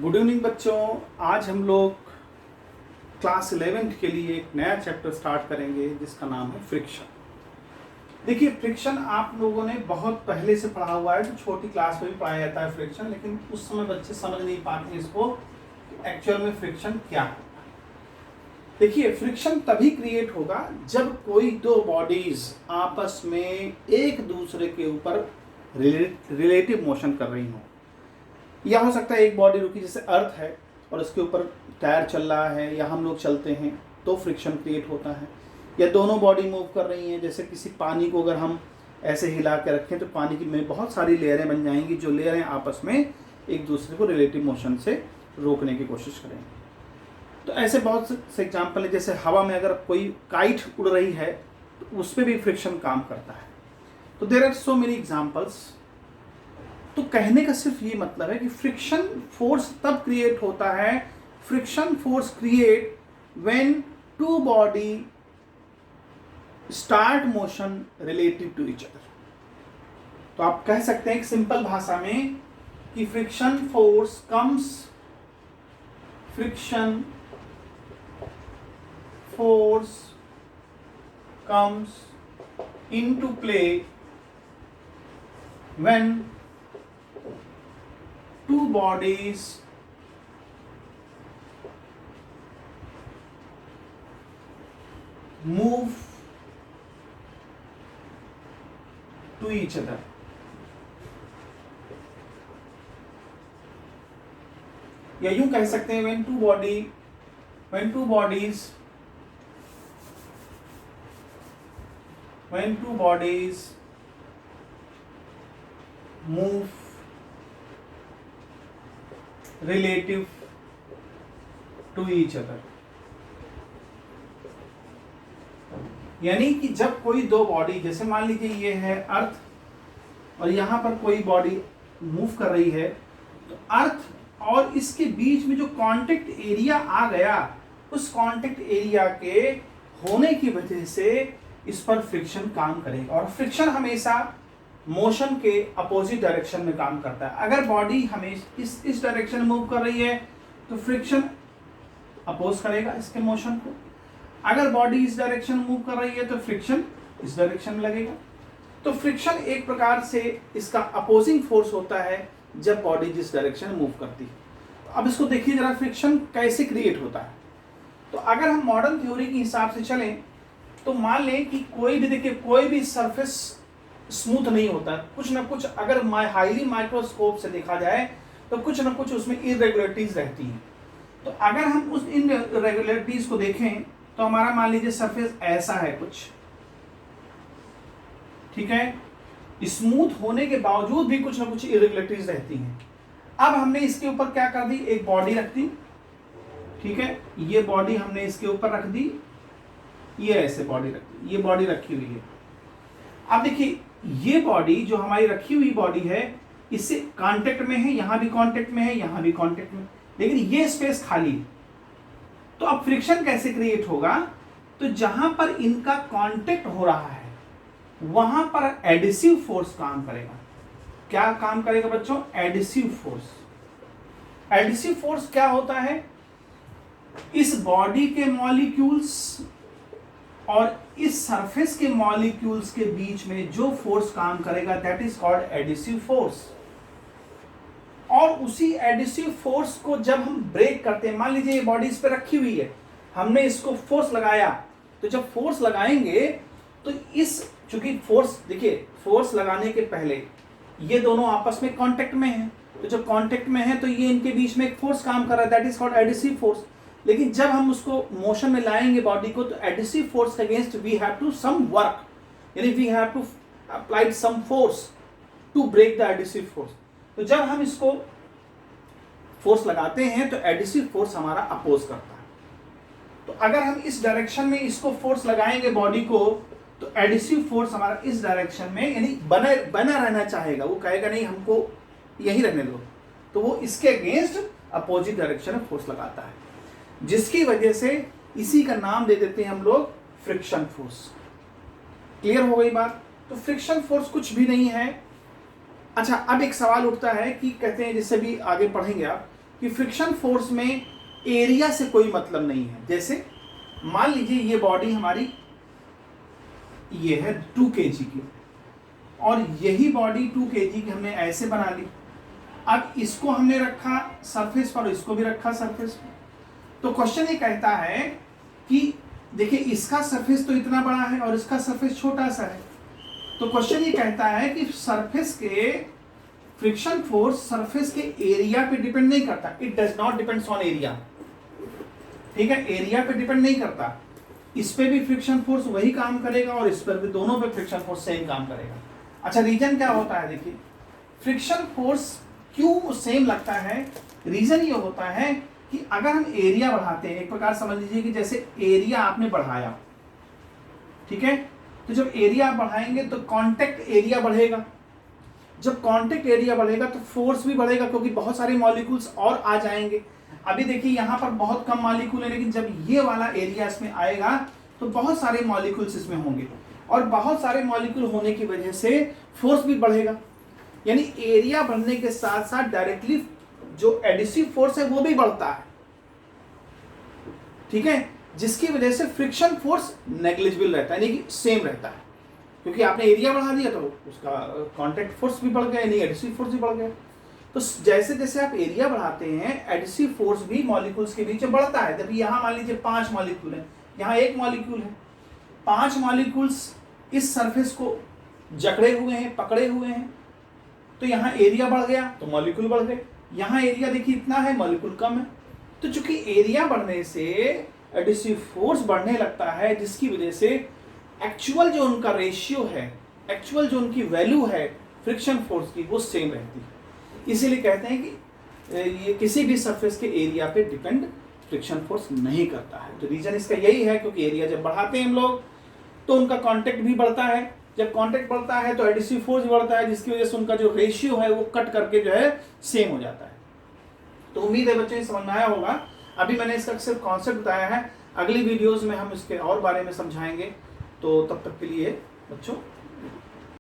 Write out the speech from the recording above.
Good evening बच्चों। आज हम लोग क्लास 11th के लिए एक नया चैप्टर स्टार्ट करेंगे जिसका नाम है फ्रिक्शन। देखिए, फ्रिक्शन आप लोगों ने बहुत पहले से पढ़ा हुआ है, तो छोटी क्लास में भी पढ़ाया जाता है फ्रिक्शन, लेकिन उस समय बच्चे समझ नहीं पाते इसको एक्चुअल में फ्रिक्शन क्या होता है। देखिए, फ्रिक्शन तभी क्रिएट होगा जब कोई दो बॉडीज आपस में एक दूसरे के ऊपर रिलेटिव मोशन कर रही हो। या हो सकता है एक बॉडी रुकी, जैसे अर्थ है और उसके ऊपर टायर चल रहा है या हम लोग चलते हैं तो फ्रिक्शन क्रिएट होता है। या दोनों बॉडी मूव कर रही हैं, जैसे किसी पानी को अगर हम ऐसे हिला के रखें तो पानी की में बहुत सारी लेयरें बन जाएंगी, जो लेयरें आपस में एक दूसरे को रिलेटिव मोशन से रोकने की कोशिश करेंगे। तो ऐसे बहुत से एग्जाम्पल है, जैसे हवा में अगर कोई काइट उड़ रही है तो उस पर भी फ्रिक्शन काम करता है। तो there are so many examples. तो कहने का सिर्फ ये मतलब है कि फ्रिक्शन फोर्स तब क्रिएट होता है, friction force create when two body start motion relative to each other. तो आप कह सकते हैं एक सिंपल भाषा में कि friction force comes into play when two bodies move to each other। या यूं कह सकते हैं when two bodies move relative to each other। यानी कि जब कोई दो बॉडी, जैसे मान लीजिए ये है अर्थ और यहां पर कोई बॉडी मूव कर रही है, तो अर्थ और इसके बीच में जो कांटेक्ट एरिया आ गया, उस कांटेक्ट एरिया के होने की वजह से इस पर फ्रिक्शन काम करेगा। और फ्रिक्शन हमेशा मोशन के अपोजिट डायरेक्शन में काम करता है। अगर बॉडी हमेशा इस डायरेक्शन में मूव कर रही है तो फ्रिक्शन अपोज करेगा इसके मोशन को। अगर बॉडी इस डायरेक्शन में मूव कर रही है तो फ्रिक्शन इस डायरेक्शन में लगेगा। तो फ्रिक्शन एक प्रकार से इसका अपोजिंग फोर्स होता है जब बॉडी जिस डायरेक्शन में मूव करती है। तो अब इसको देखिए जरा, फ्रिक्शन कैसे क्रिएट होता है। तो अगर हम मॉडर्न थ्योरी के हिसाब से चलें तो मान लें कि कोई भी सरफेस स्मूथ नहीं होता, कुछ ना कुछ अगर हाईली माइक्रोस्कोप से देखा जाए तो कुछ ना कुछ उसमें इरेगुलरिटीज रहती हैं। तो अगर हम उस इरेगुलरिटीज को देखें तो हमारा मान लीजिए सरफेस ऐसा है कुछ, ठीक है, स्मूथ होने के बावजूद भी कुछ ना कुछ इरेगुलरिटीज रहती हैं। अब हमने इसके ऊपर क्या कर दी, एक बॉडी रख दी, ठीक है, ये बॉडी हमने इसके ऊपर रख दी, ये ऐसे बॉडी रख दी, ये बॉडी रखी हुई है। अब देखिए ये बॉडी जो हमारी रखी हुई बॉडी है इससे कांटेक्ट में है, यहां भी कांटेक्ट में है, यहां भी कांटेक्ट में, लेकिन ये स्पेस खाली है। तो अब फ्रिक्शन कैसे क्रिएट होगा, तो जहां पर इनका कांटेक्ट हो रहा है वहां पर एडिसिव फोर्स काम करेगा। क्या काम करेगा बच्चों? Adhesive force. एडिसिव फोर्स क्या होता है? इस बॉडी के मॉलिक्यूल्स और इस सरफेस के मॉलिक्यूल्स के बीच में जो फोर्स काम करेगा that is called adhesive force. और उसी एडिसिव फोर्स को जब हम ब्रेक करते हैं, मान लीजिए ये बॉडी इस पे रखी हुई है, हमने इसको फोर्स लगाया, तो जब फोर्स लगाएंगे तो इस, चूंकि फोर्स, देखिए फोर्स लगाने के पहले ये दोनों आपस में कांटेक्ट में हैं, तो जब कांटेक्ट में है तो ये इनके बीच में एक फोर्स काम कर रहा है that is called adhesive force. लेकिन जब हम उसको मोशन में लाएंगे बॉडी को, तो एडिसिव फोर्स के against we have to some work, यानी we have to apply some force to break the adhesive force. तो जब हम इसको फोर्स लगाते हैं तो एडिसिव फोर्स हमारा अपोज करता है। तो अगर हम इस डायरेक्शन में इसको फोर्स लगाएंगे बॉडी को, तो एडिसिव फोर्स हमारा इस डायरेक्शन में, यानी बना रहना चाहेगा, वो कहेगा नहीं हमको यही रहने दो, तो वो इसके अगेंस्ट अपोजिट डायरेक्शन में फोर्स लगाता है, जिसकी वजह से इसी का नाम दे देते हैं हम लोग फ्रिक्शन फोर्स। क्लियर हो गई बात? तो फ्रिक्शन फोर्स कुछ भी नहीं है। अच्छा, अब एक सवाल उठता है कि कहते हैं, जिससे भी आगे पढ़ेंगे आप, कि फ्रिक्शन फोर्स में एरिया से कोई मतलब नहीं है। जैसे मान लीजिए ये बॉडी हमारी ये है 2 kg की, और यही बॉडी 2 kg की हमने ऐसे बना ली। अब इसको हमने रखा सरफेस पर, इसको भी रखा सरफेस पर। तो क्वेश्चन ये कहता है कि देखिए इसका सरफेस तो इतना बड़ा है और इसका सरफेस छोटा सा है। तो क्वेश्चन ये कहता है कि सरफेस के फ्रिक्शन फोर्स सरफेस के एरिया पे डिपेंड नहीं करता। It does not depends on area. ठीक है, एरिया पे डिपेंड नहीं करता। इस पे भी फ्रिक्शन फोर्स वही काम करेगा और इस पर भी, दोनों पे फ्रिक्शन फोर्स सेम काम करेगा। अच्छा, रीजन क्या होता है? देखिए फ्रिक्शन फोर्स क्यों सेम लगता है? रीजन ये होता है कि अगर हम एरिया बढ़ाते हैं, एक प्रकार समझ लीजिए कि जैसे एरिया आपने बढ़ाया, ठीक है, तो जब एरिया आप बढ़ाएंगे तो कांटेक्ट एरिया बढ़ेगा। जब कांटेक्ट एरिया बढ़ेगा तो फोर्स भी बढ़ेगा, क्योंकि बहुत सारे मॉलिक्यूल्स और आ जाएंगे। अभी देखिए यहाँ पर बहुत कम मॉलिक्यूल है, लेकिन जब ये वाला एरिया इसमें आएगा तो बहुत सारे मॉलिक्यूल्स इसमें होंगे, और बहुत सारे मॉलिक्यूल होने की वजह से फोर्स भी बढ़ेगा। यानी एरिया बढ़ने के साथ साथ डायरेक्टली जो एडिसिव फोर्स है वो भी बढ़ता है। ठीक है, जिसकी वजह से फ्रिक्शन फोर्स नेग्लिजिबल रहता है, यानी कि सेम रहता है, क्योंकि आपने एरिया बढ़ा दिया तो उसका कांटेक्ट फोर्स भी बढ़ गया, यानी एडिसिव फोर्स भी बढ़ गया। तो जैसे जैसे आप एरिया बढ़ाते हैं, एडिसिव फोर्स भी मॉलिक्यूल्स के बीच में बढ़ता है। जब यहाँ मान लीजिए 5 मॉलिक्यूल है, यहाँ 1 मॉलिक्यूल है, 5 मॉलिक्यूल्स इस सरफेस को जकड़े हुए हैं, पकड़े हुए हैं, तो यहाँ एरिया बढ़ गया तो मॉलिक्यूल बढ़ गए। यहाँ एरिया देखिए इतना है, मॉलिक्यूल कम है। तो चूंकि एरिया बढ़ने से एडिसिव फोर्स बढ़ने लगता है, जिसकी वजह से एक्चुअल जो उनका रेशियो है, एक्चुअल जो उनकी वैल्यू है फ्रिक्शन फोर्स की, वो सेम रहती है। इसीलिए कहते हैं कि ये किसी भी सरफेस के एरिया पे डिपेंड फ्रिक्शन फोर्स नहीं करता है। तो रीजन इसका यही है, क्योंकि एरिया जब बढ़ाते हैं हम लोग तो उनका कांटेक्ट भी बढ़ता है। जब कांटेक्ट बढ़ता है तो एडिसिव फोर्स बढ़ता है, जिसकी वजह से उनका जो रेशियो है वो कट करके जो है सेम हो जाता है। तो उम्मीद है बच्चों समझ में आया होगा। अभी मैंने इसका सिर्फ कॉन्सेप्ट बताया है, अगली वीडियोस में हम इसके और बारे में समझाएंगे। तो तब तक के लिए बच्चों